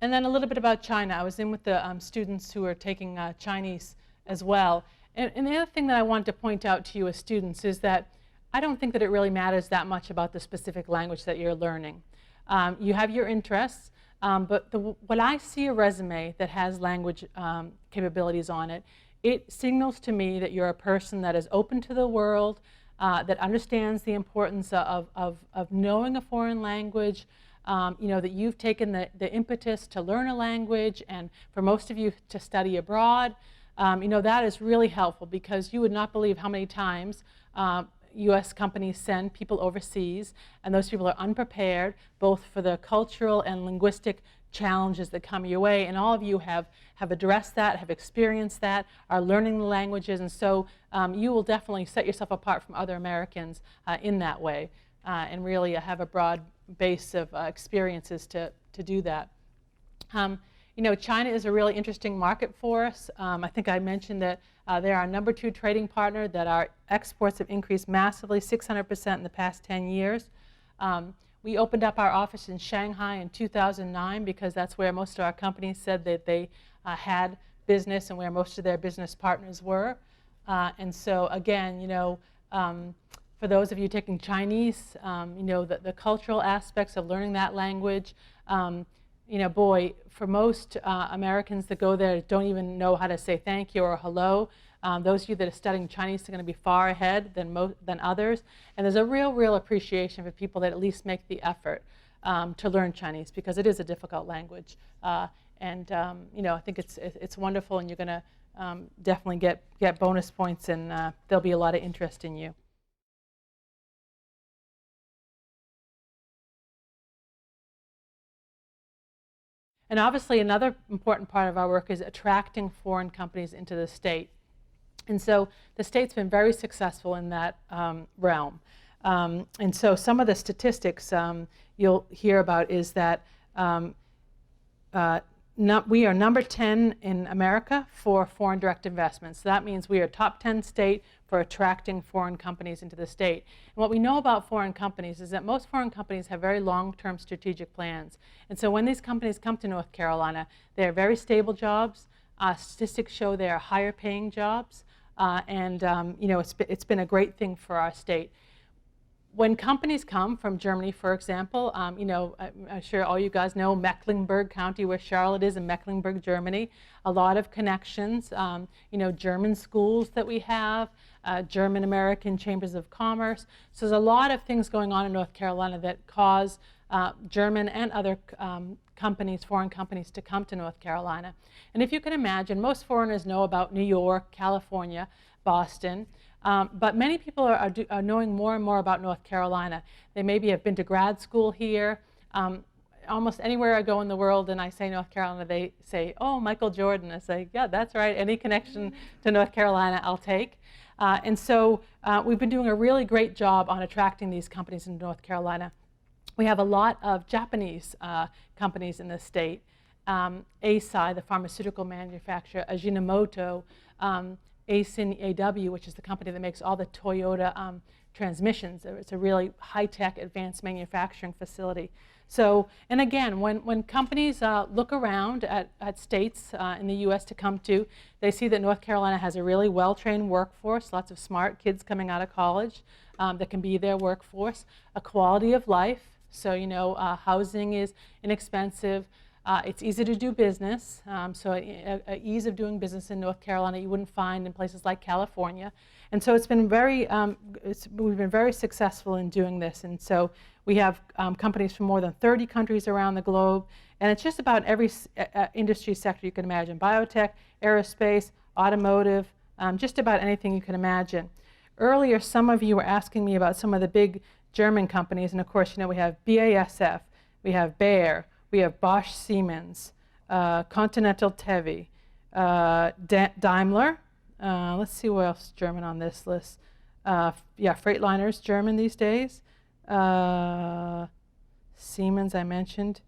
And then a little bit about China. I was in with the students who are taking Chinese as well. And the other thing that I wanted to point out to you as students is that I don't think that it really matters that much about the specific language that you're learning. You have your interests, but when I see a resume that has language capabilities on it, it signals to me that you're a person that is open to the world, that understands the importance of knowing a foreign language, you know, that you've taken the impetus to learn a language, and for most of you to study abroad. You know, that is really helpful, because you would not believe how many times U.S. companies send people overseas, and those people are unprepared, both for the cultural and linguistic challenges that come your way. And all of you have addressed that, have experienced that, are learning the languages, and so you will definitely set yourself apart from other Americans in that way, and really have a broad base of experiences to do that. You know, China is a really interesting market for us. I think I mentioned that they're our #2 trading partner, that our exports have increased massively, 600% in the past 10 years. We opened up our office in Shanghai in 2009 because that's where most of our companies said that they had business and where most of their business partners were. And so again, you know, for those of you taking Chinese, you know, the cultural aspects of learning that language, you know, boy, for most Americans that go there don't even know how to say thank you or hello. Those of you that are studying Chinese are going to be far ahead than others. And there's a real appreciation for people that at least make the effort to learn Chinese, because it is a difficult language. And you know, I think it's wonderful, and you're going to definitely get bonus points, and there'll be a lot of interest in you. And obviously, another important part of our work is attracting foreign companies into the state. And so the state's been very successful in that realm. And so some of the statistics you'll hear about is that we are number 10 in America for foreign direct investments. So that means we are top 10 state for attracting foreign companies into the state. And what we know about foreign companies is that most foreign companies have very long-term strategic plans. And so when these companies come to North Carolina, they're very stable jobs. Statistics show they are higher paying jobs. And you know, it's been a great thing for our state. When companies come from Germany, for example, you know, I'm sure all you guys know Mecklenburg County, where Charlotte is, in Mecklenburg, Germany. A lot of connections, you know, German schools that we have, German-American chambers of commerce. So there's a lot of things going on in North Carolina that cause German and other companies, foreign companies, to come to North Carolina. And if you can imagine, most foreigners know about New York, California, Boston. But many people are knowing more and more about North Carolina. They maybe have been to grad school here. Almost anywhere I go in the world and I say North Carolina, they say, oh, Michael Jordan. I say, yeah, that's right. Any connection to North Carolina, I'll take. And so we've been doing a really great job on attracting these companies in North Carolina. We have a lot of Japanese companies in the state. Eisai, the pharmaceutical manufacturer, Ajinomoto, Aisin AW, which is the company that makes all the Toyota transmissions. It's a really high-tech, advanced manufacturing facility. So, and again, when companies look around at states in the U.S. to come to, they see that North Carolina has a really well-trained workforce, lots of smart kids coming out of college that can be their workforce, a quality of life. So, you know, housing is inexpensive. It's easy to do business, so an ease of doing business in North Carolina you wouldn't find in places like California. And so it's been very, we've been very successful in doing this. And so we have companies from more than 30 countries around the globe, and it's just about every industry sector you can imagine: biotech, aerospace, automotive, just about anything you can imagine. Earlier, some of you were asking me about some of the big German companies, and of course, you know, we have BASF, we have Bayer, we have Bosch Siemens, Continental Tevi, Daimler. Let's see what else is German on this list. Yeah, Freightliner's German these days. Siemens, I mentioned.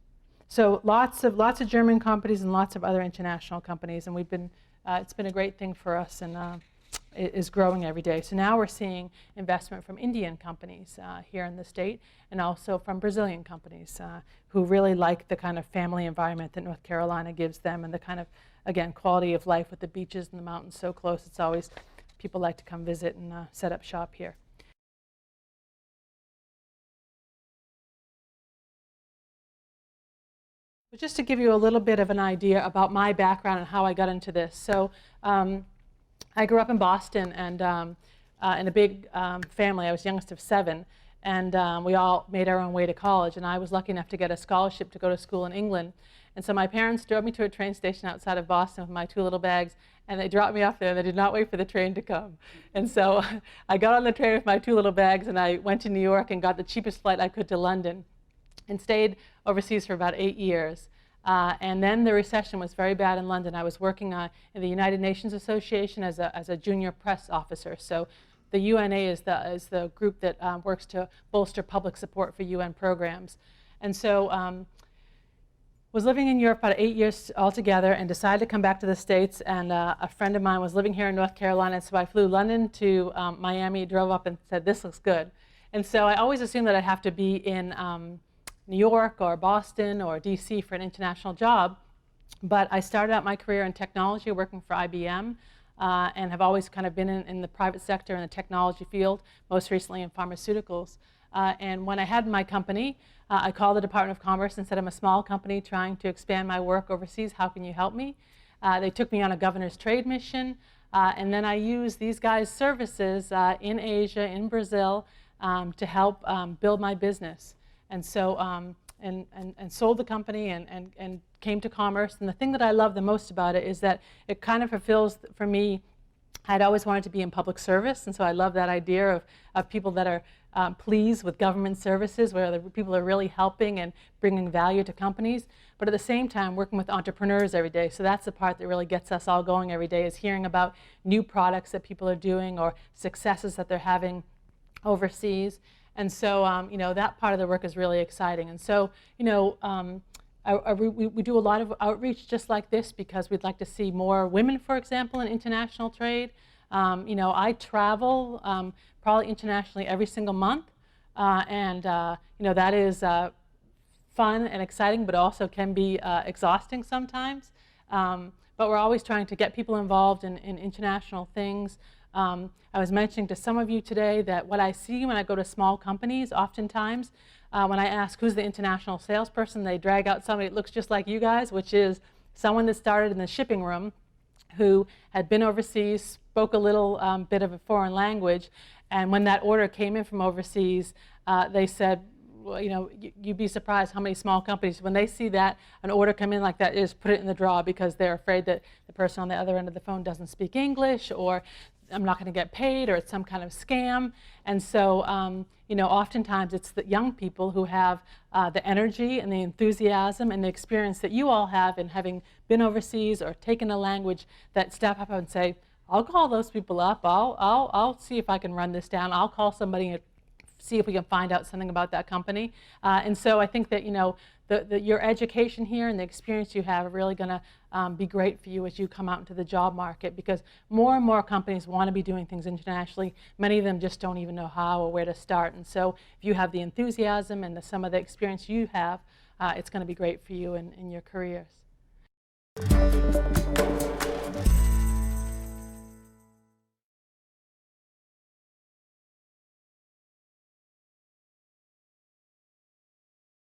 So lots of German companies and lots of other international companies, and we've been it's been a great thing for us, and is growing every day. So now we're seeing investment from Indian companies here in the state, and also from Brazilian companies who really like the kind of family environment that North Carolina gives them, and the kind of, again, quality of life with the beaches and the mountains so close. It's always, people like to come visit and set up shop here. Just to give you a little bit of an idea about my background and how I got into this. So I grew up in Boston, and in a big family. I was youngest of 7, and we all made our own way to college, and I was lucky enough to get a scholarship to go to school in England. And so my parents drove me to a train station outside of Boston with my 2 little bags, and they dropped me off there. They did not wait for the train to come. And so I got on the train with my 2 little bags, and I went to New York and got the cheapest flight I could to London, and stayed overseas for about 8 years. And then the recession was very bad in London. I was working in the United Nations Association as a junior press officer. So the UNA is the group that works to bolster public support for UN programs. And so was living in Europe about 8 years altogether, and decided to come back to the States. And a friend of mine was living here in North Carolina, so I flew London to Miami, drove up and said, this looks good. And so I always assumed that I'd have to be in New York or Boston or DC for an international job. But I started out my career in technology, working for IBM, and have always kind of been in the private sector in the technology field, most recently in pharmaceuticals. And when I had my company, I called the Department of Commerce and said, I'm a small company trying to expand my work overseas. How can you help me? They took me on a governor's trade mission, and then I used these guys' services in Asia, in Brazil, to help build my business. And so, and sold the company and came to Commerce. And the thing that I love the most about it is that it kind of fulfills, for me, I'd always wanted to be in public service. And so I love that idea of people that are pleased with government services, where the people are really helping and bringing value to companies. But at the same time, working with entrepreneurs every day. So that's the part that really gets us all going every day, is hearing about new products that people are doing or successes that they're having overseas. And so, you know, that part of the work is really exciting. And so, you know, we do a lot of outreach just like this, because we'd like to see more women, for example, in international trade. You know, I travel probably internationally every single month. And, you know, that is fun and exciting, but also can be exhausting sometimes. But we're always trying to get people involved in international things. I was mentioning to some of you today that what I see when I go to small companies, oftentimes, when I ask who's the international salesperson, they drag out somebody that looks just like you guys, which is someone that started in the shipping room, who had been overseas, spoke a little bit of a foreign language, and when that order came in from overseas, they said, well, you know, you'd be surprised how many small companies, when they see that an order come in like that, just put it in the drawer, because they're afraid that the person on the other end of the phone doesn't speak English, or I'm not going to get paid, or it's some kind of scam. And so, you know, oftentimes it's the young people who have the energy and the enthusiasm and the experience that you all have in having been overseas or taken a language, that step up and say, I'll call those people up. I'll see if I can run this down. I'll call somebody and see if we can find out something about that company. And so I think that, you know, your education here and the experience you have are really going to be great for you as you come out into the job market, because more and more companies want to be doing things internationally. Many of them just don't even know how or where to start. And so if you have the enthusiasm and some of the experience you have, it's going to be great for you in your careers.